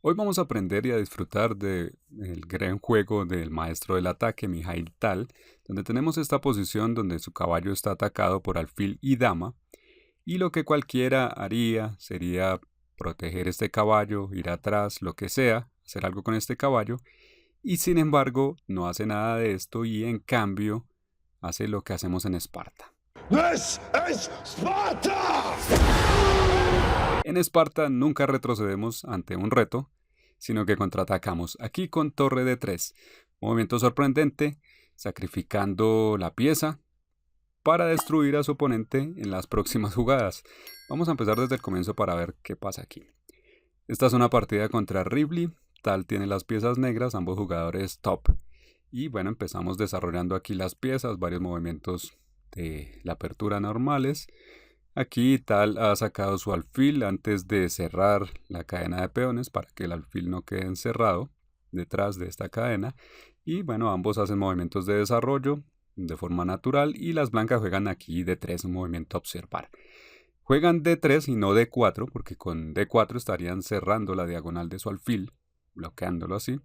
Hoy vamos a aprender y a disfrutar del gran juego del maestro del ataque, Mijail Tal, donde tenemos esta posición donde su caballo está atacado por alfil y dama, y lo que cualquiera haría sería proteger este caballo, ir atrás, lo que sea, hacer algo con este caballo, y sin embargo no hace nada de esto y en cambio hace lo que hacemos en Esparta. This is Sparta! En Esparta nunca retrocedemos ante un reto, sino que contraatacamos aquí con torre de 3. Movimiento sorprendente, sacrificando la pieza para destruir a su oponente en las próximas jugadas. Vamos a empezar desde el comienzo para ver qué pasa aquí. Esta es una partida contra Ripley. Tal tiene las piezas negras, ambos jugadores top. Y bueno, empezamos desarrollando aquí las piezas, varios movimientos de la apertura normales. Aquí Tal ha sacado su alfil antes de cerrar la cadena de peones para que el alfil no quede encerrado detrás de esta cadena. Y bueno, ambos hacen movimientos de desarrollo de forma natural y las blancas juegan aquí D3, un movimiento a observar. Juegan D3 y no D4 porque con D4 estarían cerrando la diagonal de su alfil, bloqueándolo así.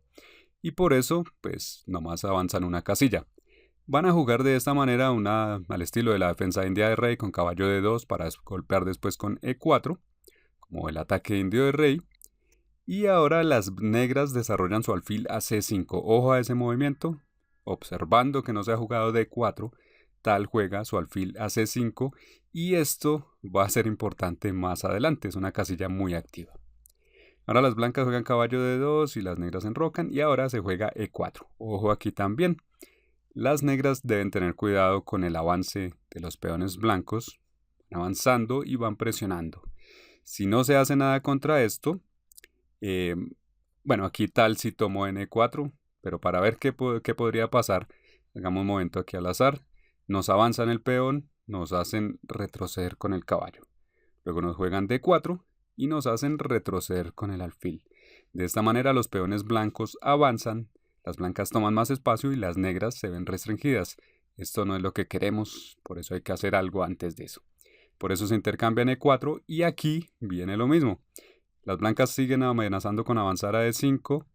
Y por eso, pues, nomás avanzan una casilla. Van a jugar de esta manera al estilo de la defensa india de rey con caballo de 2 para golpear después con E4, como el ataque indio de rey. Y ahora las negras desarrollan su alfil a C5. Ojo a ese movimiento, observando que no se ha jugado D4, Tal juega su alfil a C5 y esto va a ser importante más adelante, es una casilla muy activa. Ahora las blancas juegan caballo de 2 y las negras enrocan y ahora se juega E4. Ojo aquí también. Las negras deben tener cuidado con el avance de los peones blancos, van avanzando y van presionando. Si no se hace nada contra esto, bueno, aquí Tal si tomó N4, pero para ver qué podría pasar, hagamos un momento aquí al azar, nos avanzan el peón, nos hacen retroceder con el caballo. Luego nos juegan D4 y nos hacen retroceder con el alfil. De esta manera los peones blancos avanzan, las blancas toman más espacio y las negras se ven restringidas. Esto no es lo que queremos, por eso hay que hacer algo antes de eso. Por eso se intercambian E4 y aquí viene lo mismo. Las blancas siguen amenazando con avanzar a E5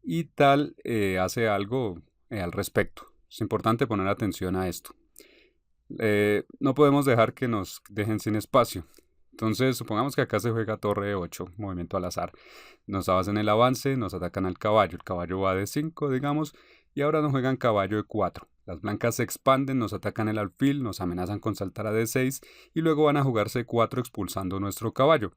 y Tal hace algo al respecto. Es importante poner atención a esto. No podemos dejar que nos dejen sin espacio. Entonces, supongamos que acá se juega torre E8, movimiento al azar. Nos hacen el avance, nos atacan al caballo. El caballo va de 5, digamos, y ahora nos juegan caballo E4. Las blancas se expanden, nos atacan el alfil, nos amenazan con saltar a D6 y luego van a jugar C4 expulsando nuestro caballo.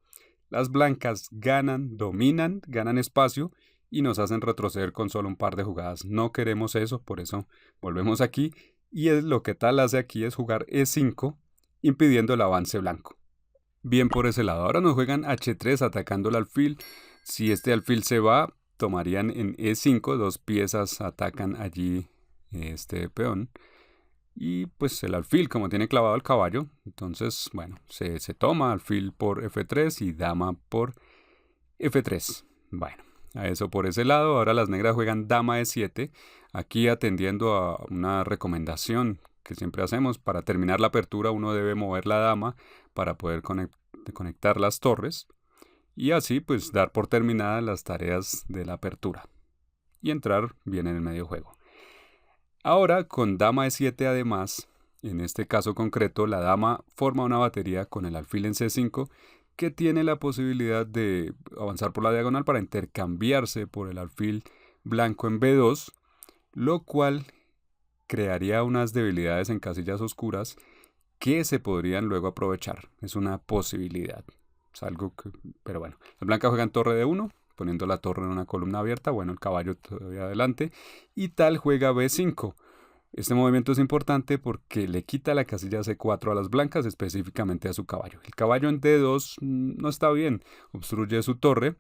Las blancas ganan, dominan, ganan espacio y nos hacen retroceder con solo un par de jugadas. No queremos eso, por eso volvemos aquí y es lo que Tal hace aquí es jugar E5 impidiendo el avance blanco. Bien por ese lado. Ahora nos juegan H3 atacando el alfil. Si este alfil se va, tomarían en E5. Dos piezas atacan allí este peón. Y pues el alfil, como tiene clavado el caballo, entonces, bueno, se toma alfil por F3 y dama por F3. Bueno, a eso por ese lado. Ahora las negras juegan dama E7. Aquí atendiendo a una recomendación que siempre hacemos. Para terminar la apertura uno debe mover la dama para poder conectar las torres. Y así pues dar por terminadas las tareas de la apertura. Y entrar bien en el medio juego. Ahora con dama E7 además, en este caso concreto, la dama forma una batería con el alfil en C5 que tiene la posibilidad de avanzar por la diagonal para intercambiarse por el alfil blanco en B2, lo cual crearía unas debilidades en casillas oscuras que se podrían luego aprovechar. Es una posibilidad. Es algo que, pero bueno, las blancas juegan torre de 1, poniendo la torre en una columna abierta, bueno, el caballo todavía adelante, y Tal juega B5. Este movimiento es importante porque le quita la casilla C4 a las blancas, específicamente a su caballo. El caballo en D2 no está bien, obstruye su torre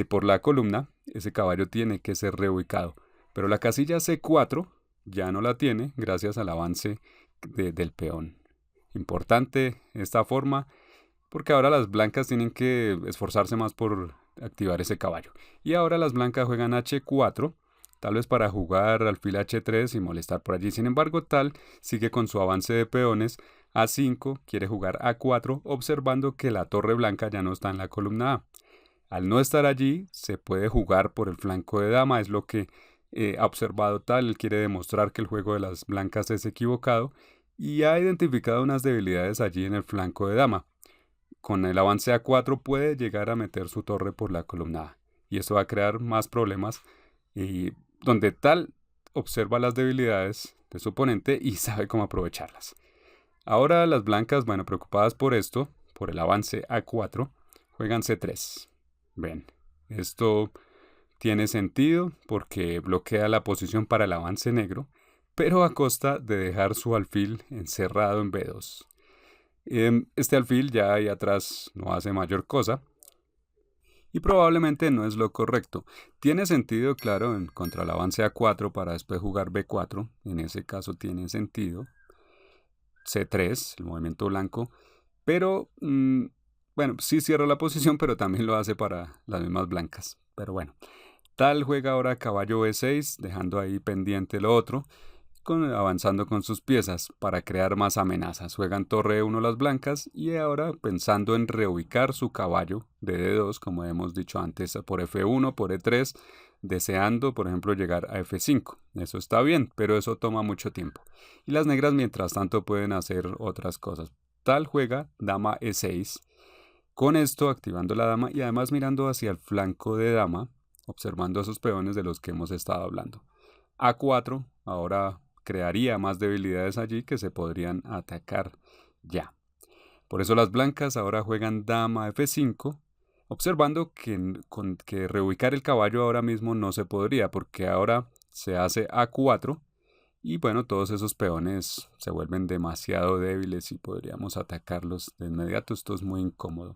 por la columna, ese caballo tiene que ser reubicado. Pero la casilla C4 ya no la tiene gracias al avance del peón. Importante esta forma porque ahora las blancas tienen que esforzarse más por activar ese caballo. Y ahora las blancas juegan H4, tal vez para jugar alfil H3 y molestar por allí. Sin embargo, Tal sigue con su avance de peones. A5 quiere jugar A4, observando que la torre blanca ya no está en la columna A. Al no estar allí, se puede jugar por el flanco de dama, es lo que ha observado tal. Él quiere demostrar que el juego de las blancas es equivocado y ha identificado unas debilidades allí en el flanco de dama. Con el avance A4 puede llegar a meter su torre por la columna A y esto va a crear más problemas y donde tal observa las debilidades de su oponente y sabe cómo aprovecharlas. Ahora las blancas, bueno, preocupadas por esto, por el avance A4, juegan C3. Ven, esto tiene sentido porque bloquea la posición para el avance negro, pero a costa de dejar su alfil encerrado en B2. Este alfil ya ahí atrás no hace mayor cosa y probablemente no es lo correcto. Tiene sentido, claro, contra el avance A4 para después jugar B4, en ese caso tiene sentido. C3, el movimiento blanco, pero bueno, sí cierra la posición, pero también lo hace para las mismas blancas. Pero bueno, tal juega ahora caballo B6, dejando ahí pendiente lo otro, avanzando con sus piezas para crear más amenazas. Juegan torre E1 las blancas y ahora pensando en reubicar su caballo de D2, como hemos dicho antes, por F1, por E3, deseando, por ejemplo, llegar a F5. Eso está bien, pero eso toma mucho tiempo. Y las negras, mientras tanto, pueden hacer otras cosas. Tal juega dama E6. Con esto activando la dama y además mirando hacia el flanco de dama, observando esos peones de los que hemos estado hablando. A4 ahora crearía más debilidades allí que se podrían atacar ya. Por eso las blancas ahora juegan dama F5, observando que reubicar el caballo ahora mismo no se podría, porque ahora se hace A4 y bueno, todos esos peones se vuelven demasiado débiles y podríamos atacarlos de inmediato. Esto es muy incómodo.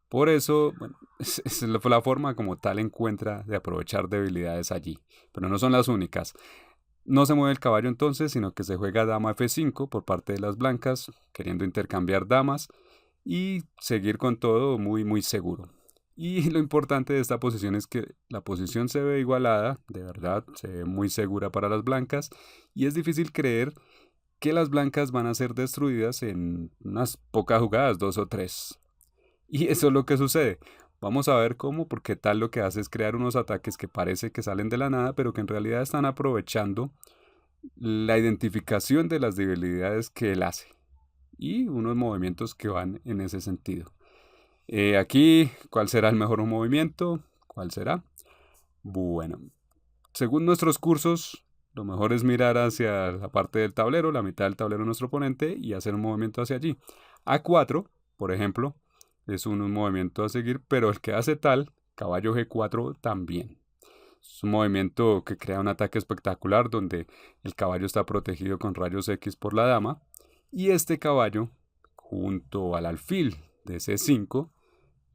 Por eso, bueno, es la forma como tal encuentra de aprovechar debilidades allí, pero no son las únicas. No se mueve el caballo entonces, sino que se juega dama F5 por parte de las blancas, queriendo intercambiar damas y seguir con todo muy seguro. Y lo importante de esta posición es que la posición se ve igualada, de verdad, se ve muy segura para las blancas y es difícil creer que las blancas van a ser destruidas en unas pocas jugadas, 2 o 3. Y eso es lo que sucede. Vamos a ver cómo, porque tal lo que hace es crear unos ataques que parece que salen de la nada, pero que en realidad están aprovechando la identificación de las debilidades que él hace y unos movimientos que van en ese sentido. Aquí, ¿cuál será el mejor movimiento? ¿Cuál será? Bueno, según nuestros cursos, lo mejor es mirar hacia la parte del tablero, la mitad del tablero de nuestro oponente y hacer un movimiento hacia allí. A4, por ejemplo, es un movimiento a seguir, pero el que hace tal, caballo G4 también. Es un movimiento que crea un ataque espectacular donde el caballo está protegido con rayos X por la dama y este caballo, junto al alfil de C5,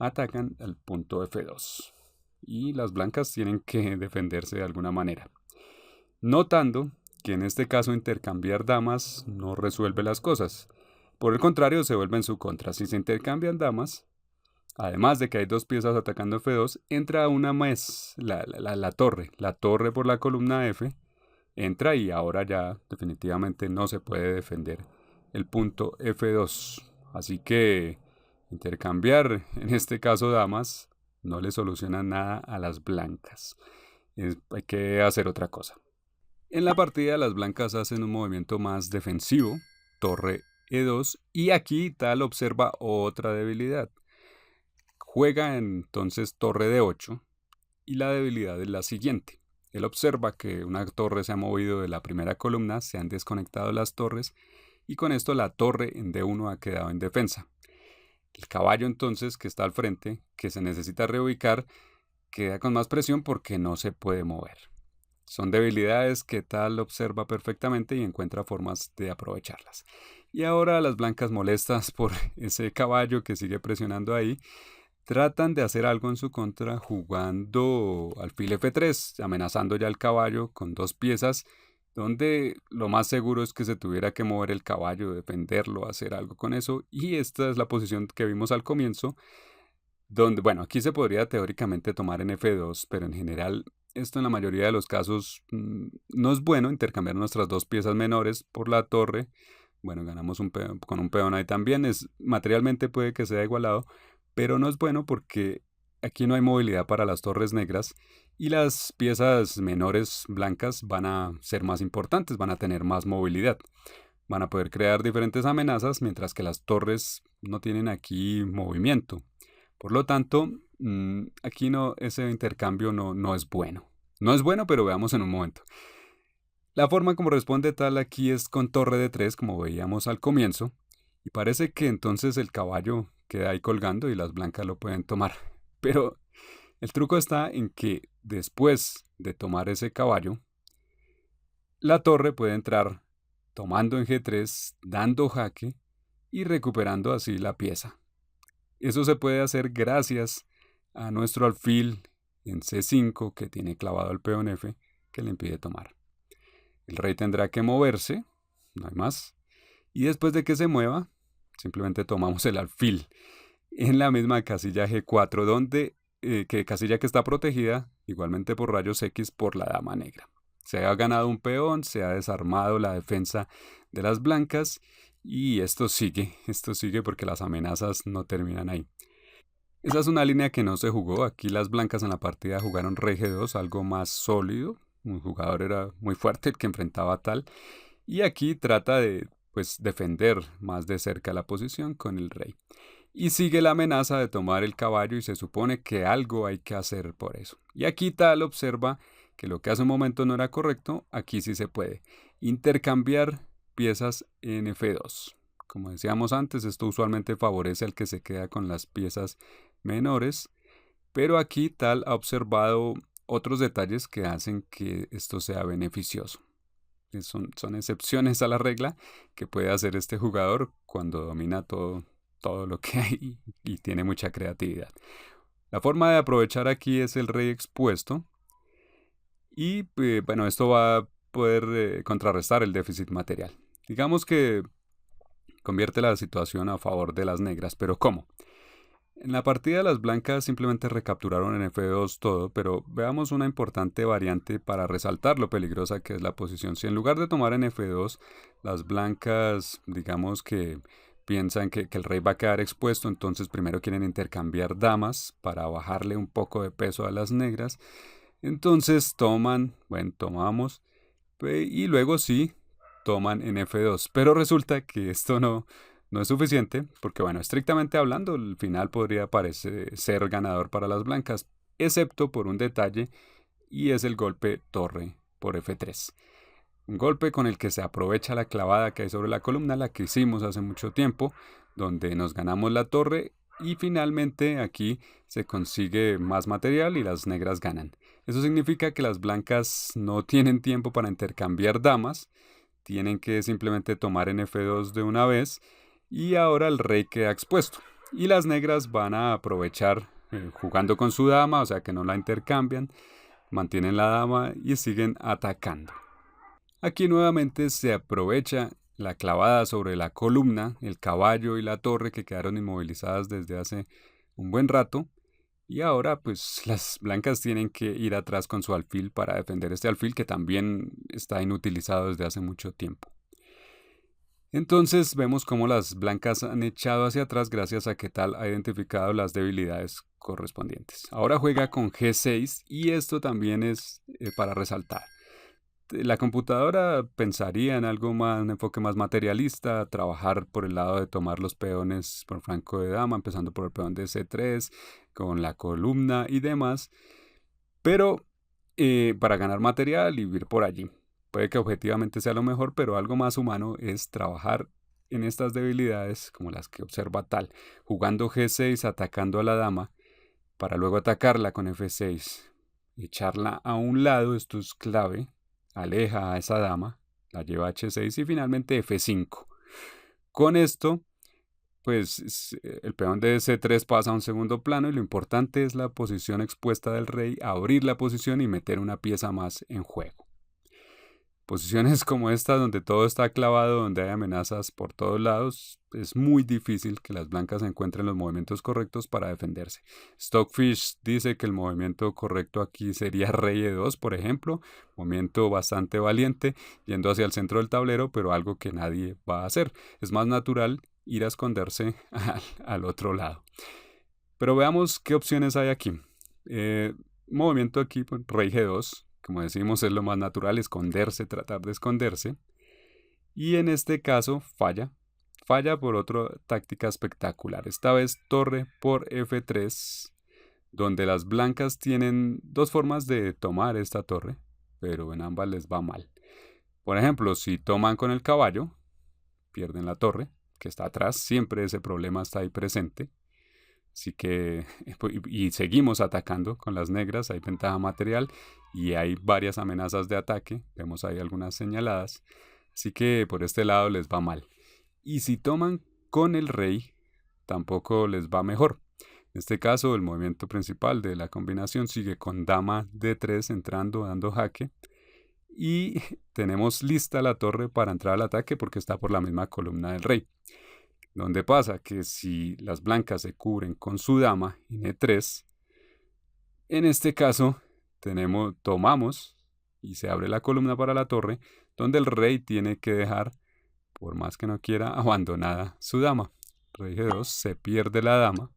atacan al punto F2 y las blancas tienen que defenderse de alguna manera. Notando que en este caso intercambiar damas no resuelve las cosas. Por el contrario, se vuelve en su contra. Si se intercambian damas, además de que hay dos piezas atacando F2, entra una más, la torre por la columna F, entra y ahora ya definitivamente no se puede defender el punto F2. Así que intercambiar, en este caso damas, no le soluciona nada a las blancas. Hay que hacer otra cosa. En la partida las blancas hacen un movimiento más defensivo, torre E2, y aquí tal observa otra debilidad. Juega entonces torre D8 y la debilidad es la siguiente. Él observa que una torre se ha movido de la primera columna, se han desconectado las torres y con esto la torre en D1 ha quedado en defensa. El caballo entonces que está al frente, que se necesita reubicar, queda con más presión porque no se puede mover. Son debilidades que tal observa perfectamente y encuentra formas de aprovecharlas. Y ahora las blancas molestas por ese caballo que sigue presionando ahí, tratan de hacer algo en su contra jugando alfil F3, amenazando ya al caballo con dos piezas, donde lo más seguro es que se tuviera que mover el caballo, defenderlo, hacer algo con eso. Y esta es la posición que vimos al comienzo, donde, bueno, aquí se podría teóricamente tomar en F2, pero en general esto en la mayoría de los casos no es bueno intercambiar nuestras dos piezas menores por la torre. Bueno, ganamos con un peón ahí también. Materialmente puede que sea igualado, pero no es bueno porque aquí no hay movilidad para las torres negras y las piezas menores blancas van a ser más importantes, van a tener más movilidad. Van a poder crear diferentes amenazas, mientras que las torres no tienen aquí movimiento. Por lo tanto, aquí no, ese intercambio no es bueno. No es bueno, pero veamos en un momento. La forma como responde tal aquí es con torre de 3, como veíamos al comienzo, y parece que entonces el caballo queda ahí colgando y las blancas lo pueden tomar. Pero el truco está en que después de tomar ese caballo, la torre puede entrar tomando en G3, dando jaque y recuperando así la pieza. Eso se puede hacer gracias a nuestro alfil en C5 que tiene clavado el peón F que le impide tomar. El rey tendrá que moverse, no hay más, y después de que se mueva, simplemente tomamos el alfil en la misma casilla G4, donde que casilla que está protegida igualmente por rayos X por la dama negra. Se ha ganado un peón, se ha desarmado la defensa de las blancas y esto sigue porque las amenazas no terminan ahí. Esa es una línea que no se jugó. Aquí las blancas en la partida jugaron rey G2, algo más sólido. Un jugador era muy fuerte el que enfrentaba a tal. Y aquí trata de defender más de cerca la posición con el rey. Y sigue la amenaza de tomar el caballo y se supone que algo hay que hacer por eso. Y aquí tal observa que lo que hace un momento no era correcto, aquí sí se puede. Intercambiar piezas en F2. Como decíamos antes, esto usualmente favorece al que se queda con las piezas menores, pero aquí tal ha observado otros detalles que hacen que esto sea beneficioso. Son excepciones a la regla que puede hacer este jugador cuando domina todo lo que hay y tiene mucha creatividad. La forma de aprovechar aquí es el rey expuesto y bueno, esto va a poder contrarrestar el déficit material. Digamos que convierte la situación a favor de las negras, pero ¿cómo? En la partida las blancas simplemente recapturaron en F2 todo, pero veamos una importante variante para resaltar lo peligrosa que es la posición. Si en lugar de tomar en F2, las blancas, digamos que piensan que el rey va a quedar expuesto, entonces primero quieren intercambiar damas para bajarle un poco de peso a las negras. Entonces tomamos, y luego sí, toman en F2. Pero resulta que esto no es suficiente, porque bueno, estrictamente hablando, el final podría parecer ser ganador para las blancas, excepto por un detalle, y es el golpe torre por F3. Un golpe con el que se aprovecha la clavada que hay sobre la columna, la que hicimos hace mucho tiempo, donde nos ganamos la torre y finalmente aquí se consigue más material y las negras ganan. Eso significa que las blancas no tienen tiempo para intercambiar damas, tienen que simplemente tomar en F2 de una vez y ahora el rey queda expuesto. Y las negras van a aprovechar jugando con su dama, o sea que no la intercambian, mantienen la dama y siguen atacando. Aquí nuevamente se aprovecha la clavada sobre la columna, el caballo y la torre que quedaron inmovilizadas desde hace un buen rato. Y ahora pues las blancas tienen que ir atrás con su alfil para defender este alfil que también está inutilizado desde hace mucho tiempo. Entonces vemos cómo las blancas han echado hacia atrás gracias a que tal ha identificado las debilidades correspondientes. Ahora juega con G6 y esto también es para resaltar. La computadora pensaría en algo más, un enfoque más materialista, trabajar por el lado de tomar los peones por flanco de dama, empezando por el peón de C3, con la columna y demás, pero para ganar material y vivir por allí. Puede que objetivamente sea lo mejor, pero algo más humano es trabajar en estas debilidades, como las que observa tal, jugando G6, atacando a la dama, para luego atacarla con F6, echarla a un lado, esto es clave, aleja a esa dama, la lleva a H6 y finalmente F5. Con esto, pues el peón de C3 pasa a un segundo plano y lo importante es la posición expuesta del rey, abrir la posición y meter una pieza más en juego. Posiciones como esta, donde todo está clavado, donde hay amenazas por todos lados, es muy difícil que las blancas encuentren los movimientos correctos para defenderse. Stockfish dice que el movimiento correcto aquí sería rey E2, por ejemplo, movimiento bastante valiente, yendo hacia el centro del tablero, pero algo que nadie va a hacer. Es más natural ir a esconderse al otro lado. Pero veamos qué opciones hay aquí. Movimiento aquí, pues, rey G2, como decimos, es lo más natural, esconderse, tratar de esconderse. Y en este caso falla. Falla por otra táctica espectacular. Esta vez torre por F3, donde las blancas tienen dos formas de tomar esta torre, pero en ambas les va mal. Por ejemplo, si toman con el caballo, pierden la torre, que está atrás, siempre ese problema está ahí presente. Así que, y seguimos atacando con las negras, hay ventaja material y hay varias amenazas de ataque, vemos ahí algunas señaladas, así que por este lado les va mal. Y si toman con el rey, tampoco les va mejor. En este caso, el movimiento principal de la combinación sigue con dama D3 entrando, dando jaque. Y tenemos lista la torre para entrar al ataque porque está por la misma columna del rey. Donde pasa que si las blancas se cubren con su dama en E3, en este caso tomamos y se abre la columna para la torre, donde el rey tiene que dejar, por más que no quiera, abandonada su dama. Rey G2, se pierde la dama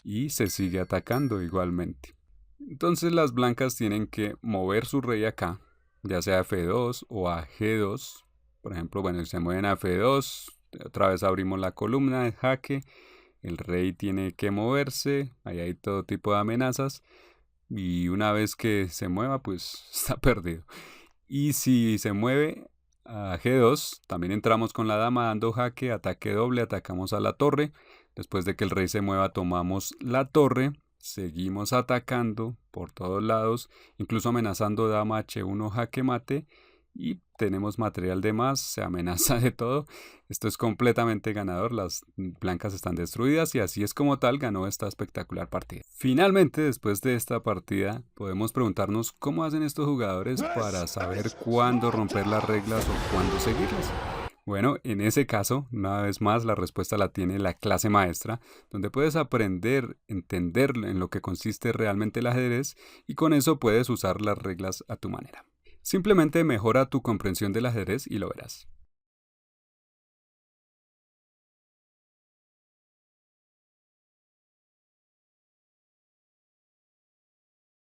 y se sigue atacando igualmente. Entonces las blancas tienen que mover su rey acá, ya sea a F2 o a G2. Por ejemplo, bueno, se mueven a F2, otra vez abrimos la columna de jaque, el rey tiene que moverse, ahí hay todo tipo de amenazas y una vez que se mueva pues está perdido. Y si se mueve a G2, también entramos con la dama dando jaque, ataque doble, atacamos a la torre. Después de que el rey se mueva tomamos la torre, seguimos atacando por todos lados, incluso amenazando dama H1 jaque mate. Y tenemos material de más, se amenaza de todo. Esto es completamente ganador, las blancas están destruidas y así es como tal ganó esta espectacular partida. Finalmente, después de esta partida, podemos preguntarnos cómo hacen estos jugadores para saber cuándo romper las reglas o cuándo seguirlas. Bueno, en ese caso, una vez más, la respuesta la tiene la clase maestra, donde puedes aprender, entender en lo que consiste realmente el ajedrez y con eso puedes usar las reglas a tu manera. Simplemente mejora tu comprensión del ajedrez y lo verás.